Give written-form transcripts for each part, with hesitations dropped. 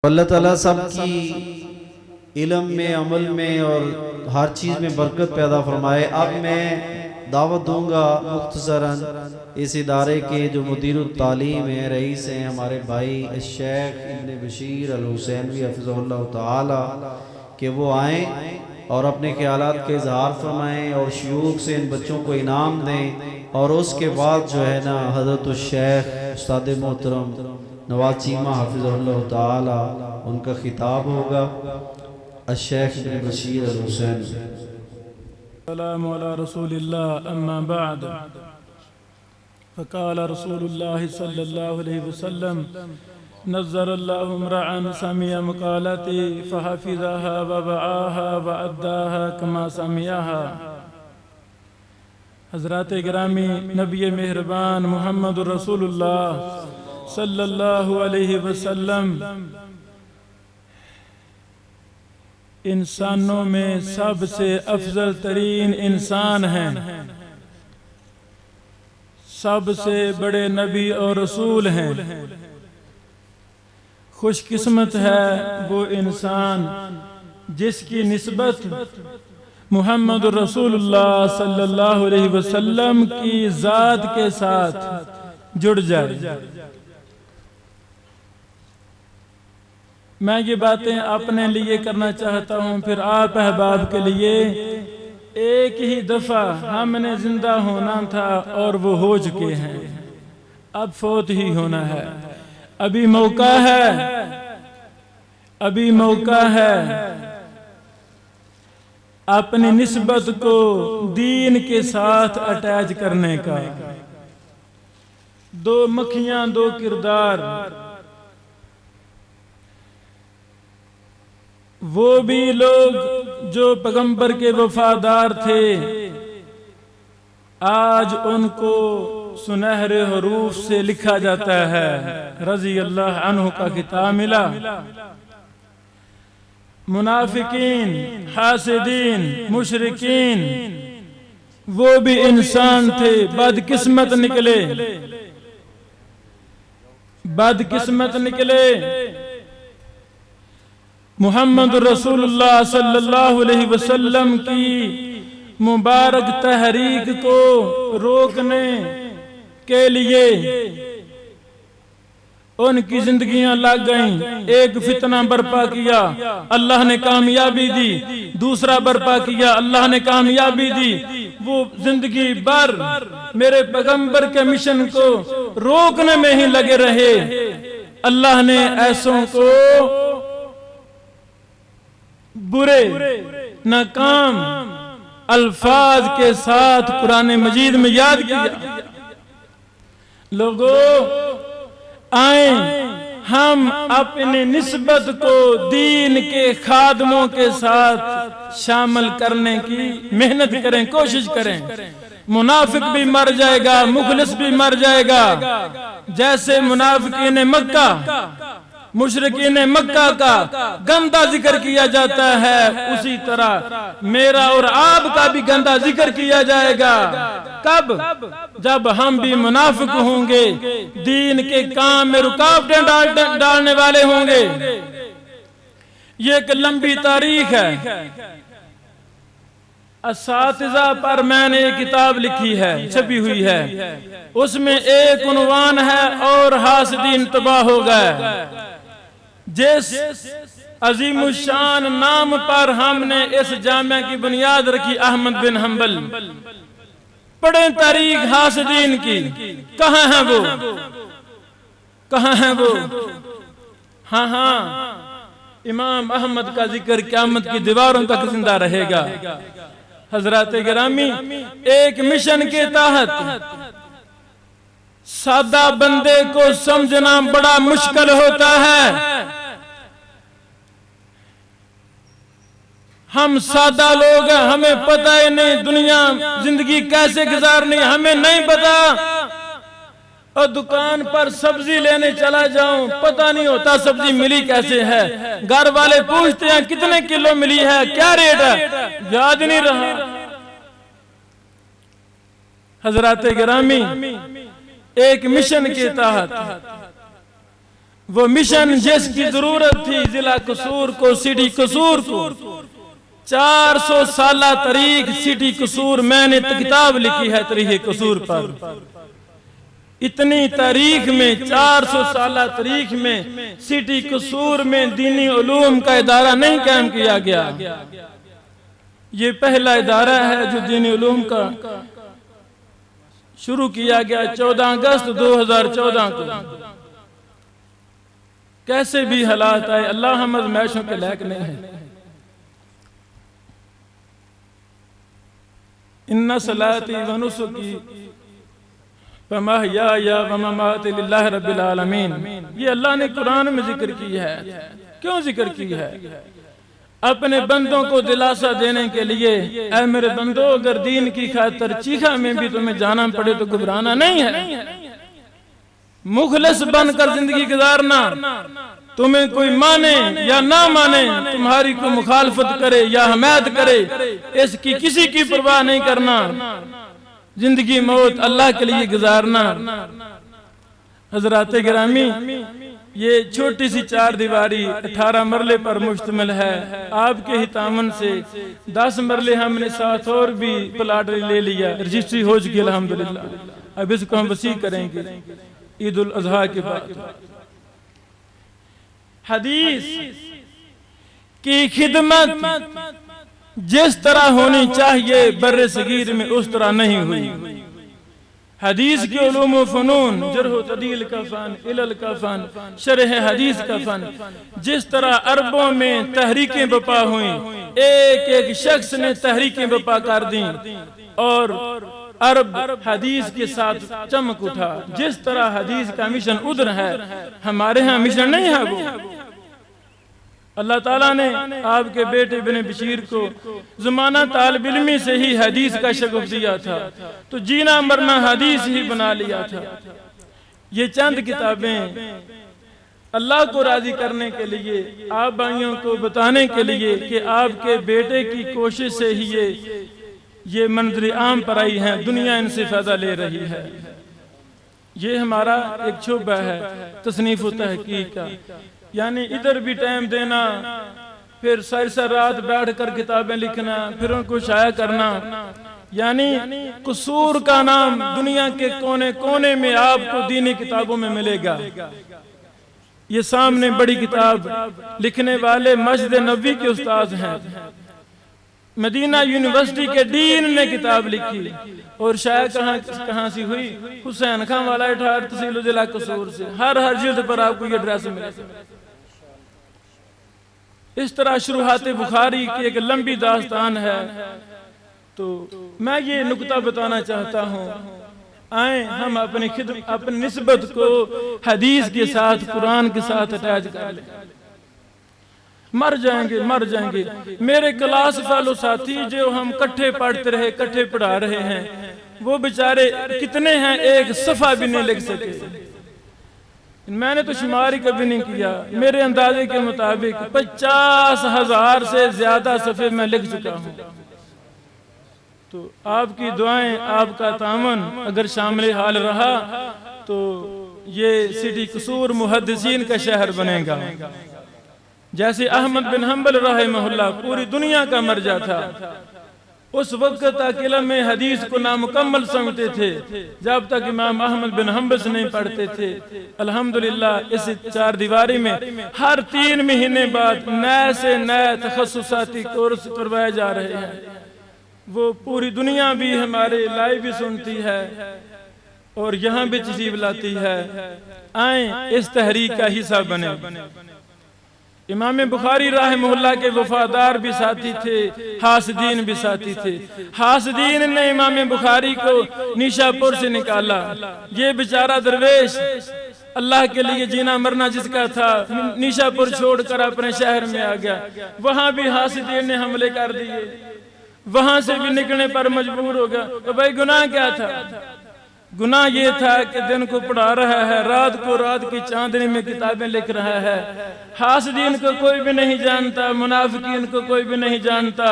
अल्लाह ताला सब की इल्म में, अमल में और हर चीज़ में बरकत पैदा फरमाए। अब मैं दावत दूंगा मुख्तसरन इस इदारे के जो मुदीर तालीम हैं, रईस हैं, हमारे भाई शेख इब्न बशीर अल हुसैनवी हफ़िज़हुल्लाह ताला कि वो आएँ और अपने ख़यालात के इजहार फरमाएँ और शयूख से इन बच्चों को इनाम दें। और उसके बाद जो है ना हज़रत शेख उस्ताद मोहतरम नवाज चीमा हफ़िज़हुल्लाह ताला उनका खिताब होगा। शेख इब्न बशीर अल हुसैन। सलामु अला रसूलिल्लाह अम्मा बाद फ़क़ाल रसूलुल्लाह सल्लल्लाहु अलैहि वसल्लम नज़्ज़रल्लाहु इम्रअन समिअ मक़ालती फ़हफ़िज़हा व वआहा व अद्दाहा कमा समिअहा। हज़रात गिरामी, नबी मेहरबान मुहम्मद रसूलुल्लाह सल्लल्लाहु अलैहि वसल्लम इंसानों में सबसे अफजल तरीन इंसान हैं, सबसे बड़े नबी और रसूल हैं। खुशकिस्मत है वो इंसान जिसकी निस्बत मुहम्मद रसूलुल्लाह सल्लल्लाहु अलैहि वसल्लम की ज़ात के साथ जुड़ जाए। मैं ये बातें अपने लिए करना चाहता हूँ, फिर आप अहबाब के लिए। एक ही दफ़ा हमने जिंदा होना था और वो हो चुके हैं, अब फौत ही होना है। अभी मौका है, अभी मौका है अपनी निस्बत को दीन के साथ अटैच करने का। दो मक्खियां दो किरदार, वो भी लोग जो पैगंबर के वफादार थे, आज उनको सुनहरे हरूफ से लिखा जाता है, रज़ी अल्लाह अन्हु का खिताब मिला। मुनाफिकीन, हासिदीन, मुशरिकीन वो भी इंसान थे, बदकिस्मत निकले, बदकिस्मत निकले। मुहम्मद रसूलुल्लाह सल्लल्लाहु अलैहि वसल्लम की मुबारक तहरीक को रोकने के लिए उनकी जिंदगियां लग गईं। एक फितना बर्पा किया, अल्लाह ने कामयाबी दी। दूसरा बर्पा किया, अल्लाह ने कामयाबी दी। वो जिंदगी भर मेरे पैगंबर के मिशन को रोकने में ही लगे रहे। अल्लाह ने ऐसों को बुरे नाकाम अल्फाज के साथ कुरान मजीद में याद किया। लोगों, आए हम अपने निस्बत को दीन के खादमों के साथ शामिल करने की मेहनत करें, कोशिश करें। मुनाफिक भी मर जाएगा, मुखलिस भी मर जाएगा। जैसे मुनाफिकीन मक्का, मुशरिकीन मक्का का गंदा जिक्र किया जाता है, उसी तरह मेरा और आपका भी गंदा जिक्र किया जाएगा। कब? जब हम भी मुनाफिक होंगे, दीन के काम में रुकावटें डालने वाले होंगे। ये एक लंबी तारीख है। असातिज़ा पर मैंने एक किताब लिखी है, छपी हुई है। उसमें एक उन्वान है, और हासिदीन तबाह हो गए। जिस अजीमुशान नाम पर हमने इस जामिया की बुनियाद रखी, अहमद बिन हंबल, पढ़े तारीख हासिदीन की। कहाँ है वो, कहाँ है वो? हाँ हाँ, इमाम अहमद का जिक्र क़यामत की दीवारों तक जिंदा रहेगा। हजरात गिरामी, एक मिशन के तहत सादा बंदे को समझना बड़ा मुश्किल होता है। हम सादा लोग हैं, हमें पता ही नहीं दुनिया जिंदगी कैसे गुजारनी, हमें नहीं पता। और दुकान पर सब्जी लेने चला जाऊं, पता नहीं होता सब्जी मिली कैसे है। घर वाले पूछते हैं कितने किलो मिली है, क्या रेट है, याद नहीं रहा। हजरात गिरामी, एक मिशन के तहत वो मिशन जिसकी जरूरत थी जिला कसूर को, सिटी कसूर को, 400 साल तारीख सिटी कसूर, मैंने किताब लिखी है तारीख कसूर पर। इतनी तारीख में 400 साल तारीख में सिटी कसूर में दीनी उलूम का इदारा नहीं कायम किया गया। ये पहला इदारा है जो दीनी उलूम का शुरू किया गया 14 अगस्त 2014 को। कैसे भी हालात आए, अल्लाह हम आज़माइशों के लायक नहीं है। इन्ना सलाती व नुसुकी व महयाया व ममाती लिल्लाहि रब्बिल आलमीन, ये अल्लाह ने कुरान में जिक्र की है। क्यों जिक्र की है? अपने बंदों को दिलासा देने के लिए, ऐ मेरे बंदो अगर दीन की खातिर चीखा में भी तुम्हें जाना पड़े तो घबराना नहीं है। मुखलिस बनकर जिंदगी गुजारना, तुम्हें कोई माने या ना माने, तुम्हारी कोई मुखालफत करे या हमायत करे, इसकी किसी की परवाह नहीं करना। जिंदगी मौत अल्लाह के लिए गुजारना। हजरात गिरामी, ये छोटी सी 4 दीवारी 18 मरले पर मुश्तमिल है। आपके ही तामन से 10 मरले हमने साथ और भी प्लाट ले लिया, रजिस्ट्री हो चुकी अल्हम्दुलिल्लाह। अब इसको हम वसी करेंगे ईद उल अजहा के बाद। हदीस की खिदमत जिस तरह होनी चाहिए बर्रे सगीर में उस तरह नहीं हुई। हदीस के उलूम व फनून, जरह व तदील का फन, इलल का फन, शरह हदीस का फन, जिस तरह अरबों में तहरीकें बपा हुई, एक एक शख्स ने तहरीकें बपा कर दी और अरब हदीस के साथ चमक उठा। जिस तरह हदीस का मिशन उधर है, हमारे यहाँ मिशन नहीं है वो। अल्लाह ताला ने आपके बेटे इब्ने बशीर को ज़माना तालिब इल्मी से ही हदीस का शगुफ दिया था, तो जीना मरना हदीस ही बना लिया था। ये चंद किताबें अल्लाह को राजी करने के लिए, आप भाइयों को बताने के लिए कि आपके बेटे की कोशिश से ही ये मंजर आम पर आई है, दुनिया इनसे फायदा ले रही है। ये हमारा एक शुबा है तसनीफ व तहकीक का, यानी इधर भी टाइम देना, फिर सारी रात बैठ कर किताबें लिखना, फिर उनको शाया करना। यानी कसूर का नाम दुनिया के कोने कोने में आपको दीनी किताबों में मिलेगा। ये सामने बड़ी किताब लिखने वाले मस्जिद नबवी के उस्ताद हैं, मदीना यूनिवर्सिटी के डीन ने किताब लिखी और शाया कहाँ सी हुई? हुसैन खां वाला 18 तहसील जिला कसूर से। हर जिल्द पर आपको ये ड्रेस मिलेगा। इस तरह शुरुआत बुखारी की एक लंबी दास्तान है। तो मैं ये नुक्ता बताना चाहता हूँ, आए हम अपनी निस्बत को हदीस के साथ, कुरान के साथ अटैच कर लें। मर जाएंगे। मेरे क्लास फेलो साथी जो हम कट्ठे पढ़ते रहे, कट्ठे पढ़ा रहे हैं, वो बेचारे कितने हैं, एक सफा भी नहीं लिख सके। मैंने तो शुमार ही कभी नहीं किया, मेरे अंदाजे के मुताबिक 50,000 से ज्यादा सफ़े मैं लिख चुका हूँ। तो आपकी दुआएं, आपका तामन अगर शामिल हाल रहा तो ये सिटी कसूर मुहद्दिसीन का शहर बनेगा। जैसे अहमद बिन हंबल रहमहुल्लाह पूरी दुनिया का मर्जा था, उस वक्त तक इल्म में हदीस को नामुकम्मल समझते थे जब तक इमाम अहमद बिन हंबल से नहीं पढ़ते थे। अल्हम्दुलिल्लाह इस 4 दीवारी में हर 3 महीने बाद नए से नए तखस्सुसाती कोर्स करवाए जा रहे हैं। वो पूरी दुनिया भी हमारे लाइव भी सुनती है और यहाँ भी तशरीफ लाती है। आए इस तहरीक का हिस्सा बने। इमाम बुखारी रहमहुल्लाह के वफादार भी साथी थे, हासदीन भी साथी थे। हासदीन ने इमाम बुखारी को निशापुर से निकाला। ये बेचारा दरवेश अल्लाह के लिए जीना मरना जिसका था, निशापुर छोड़कर अपने शहर में आ गया। वहां भी हासदीन ने हमले कर दिए, वहां से भी निकलने पर मजबूर हो गया। तो भाई गुनाह क्या था? गुनाह ये था कि दिन को पढ़ा रहा है, रात को रात की चांदनी में किताबें लिख रहा है। हासदीन को कोई भी नहीं जानता, मुनाफिकीन को कोई भी नहीं जानता।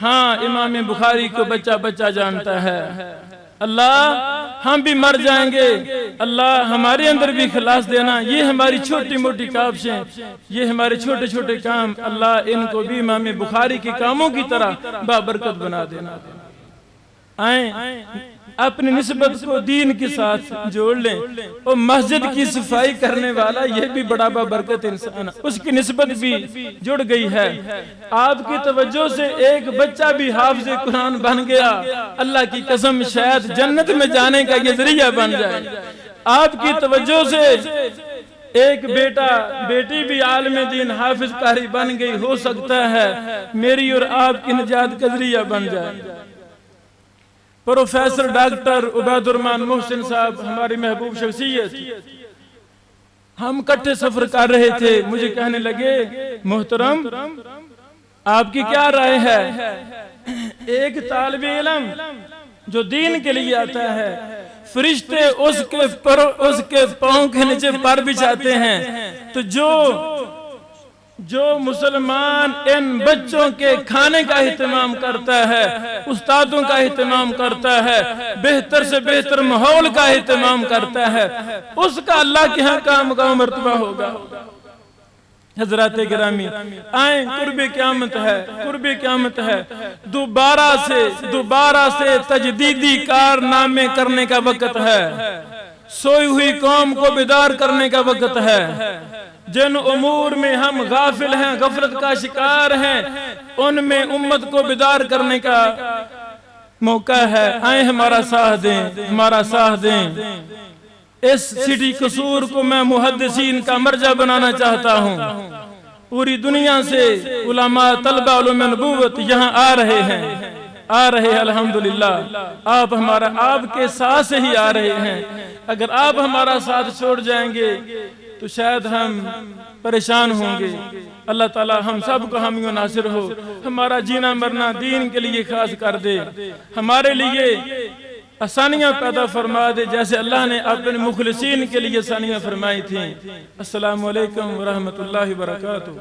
हाँ, इमाम बुखारी को बच्चा बच्चा जानता है। अल्लाह हम भी मर जाएंगे, अल्लाह हमारे अंदर भी इखलास देना। ये हमारी छोटी मोटी काबशें, ये हमारे छोटे छोटे काम, अल्लाह इनको भी इमाम बुखारी के कामों की तरह बाबरकत बना देना। आए अपनी निस्बत को दीन के साथ जोड़ लें। और मस्जिद की सफाई करने वाला यह भी बड़ा बाबरकत इंसान, उसकी निस्बत भी जुड़ गई है। आपकी तवज्जो से एक बच्चा भी हाफिज़ कुरान बन गया, अल्लाह की कसम शायद जन्नत में जाने का ये जरिया बन जाए। आपकी तवज्जो से एक बेटा बेटी भी आलिम दीन हाफिज कारी बन गई, हो सकता है मेरी और आपकी निजात का जरिया बन जाए। प्रोफेसर डॉक्टर उबैदुर्रहमान मोहसिन साहब हमारी महबूब शख्सियत, हम इकट्ठे सफर कर रहे थे, मुझे कहने लगे मोहतरम आपकी क्या राय है, एक तालिबे इल्म जो दीन के लिए आता है, फरिश्ते उसके पांव के नीचे पर बिछाते हैं, तो जो मुसलमान इन बच्चों के खाने का एहतमाम करता है, उस्तादों का एहतमाम करता है, बेहतर से बेहतर माहौल का एहतमाम करता है, उसका अल्लाह के यहाँ काम का मर्तबा होगा। हजरात गिरामी आए, कुर्बे क़यामत है, कुर्बे क़यामत है। दोबारा से तजदीदी कारनामे करने का वक्त है, सोई हुई कौम को बेदार करने का वक्त है। जिन उमूर में हम गाफिल हैं, गफलत का शिकार हैं, उनमें उम्मत को बेदार करने का मौका है। आए हमारा साथ दें, हमारा साथ दें। इस सिटी कसूर को मैं मुहद्दिसीन का मर्जा बनाना चाहता हूँ। पूरी दुनिया से उलमा तलबा उलूम नबूवत यहाँ आ रहे हैं, अल्हम्दुलिल्लाह। आप आपके साथ से ही आ रहे हैं। अगर आप हमारा साथ छोड़ जाएंगे तो शायद हम परेशान होंगे। अल्लाह ताला हम सब को हामी नासिर हो, हमारा जीना मरना दीन के लिए खास कर दे, हमारे लिए आसानियां पैदा फरमा दे, जैसे अल्लाह ने अपने मुखलिसीन के लिए आसानियां फरमाई थी। अस्सलामु अलैकुम व रहमतुल्लाहि व बरकातुहू।